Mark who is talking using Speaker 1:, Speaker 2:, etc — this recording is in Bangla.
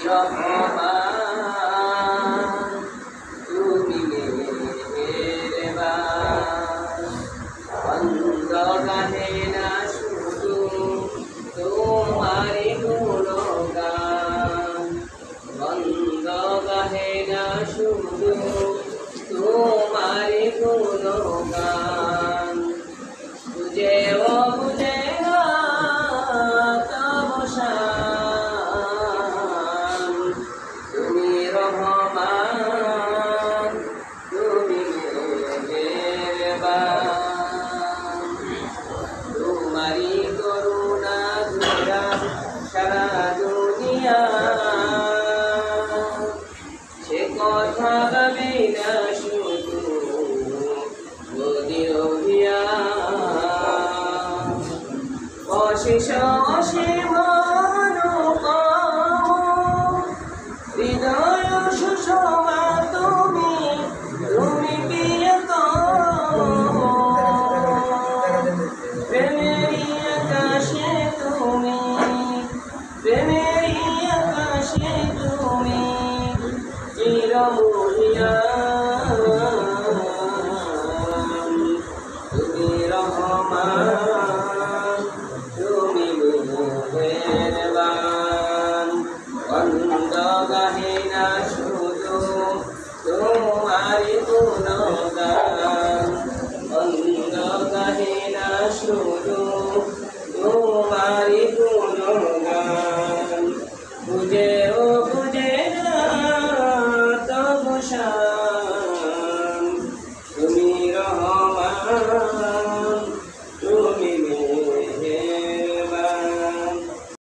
Speaker 1: রহমান তুমি মেহেরবান বন্ধ গাহে না শুধু তোমারি গুণগান বন্ধ গাহে না শুধু তোমারি গুণগান বুঝে ও বুঝে না তব শান তুমি রহমান তুমি মেহেরবান তোমারি করুণা ধরা সারা দুনিয়া সে কথা ভাবে না শুধু নদীর অভিয়ান অশেষ অসীম অনুপম হৃদয় সুষমা তুমি তুমি প্রিয়তম প্রেমেরই আকাশে তুমি প্রেমেরই আকাশে তুমি চিরমহিয়ান তুমি রহমান তুমি মেহেরবান বন্ধ গাহে না শুধু তোমারি গুণগান বন্ধ গাহে না শুধু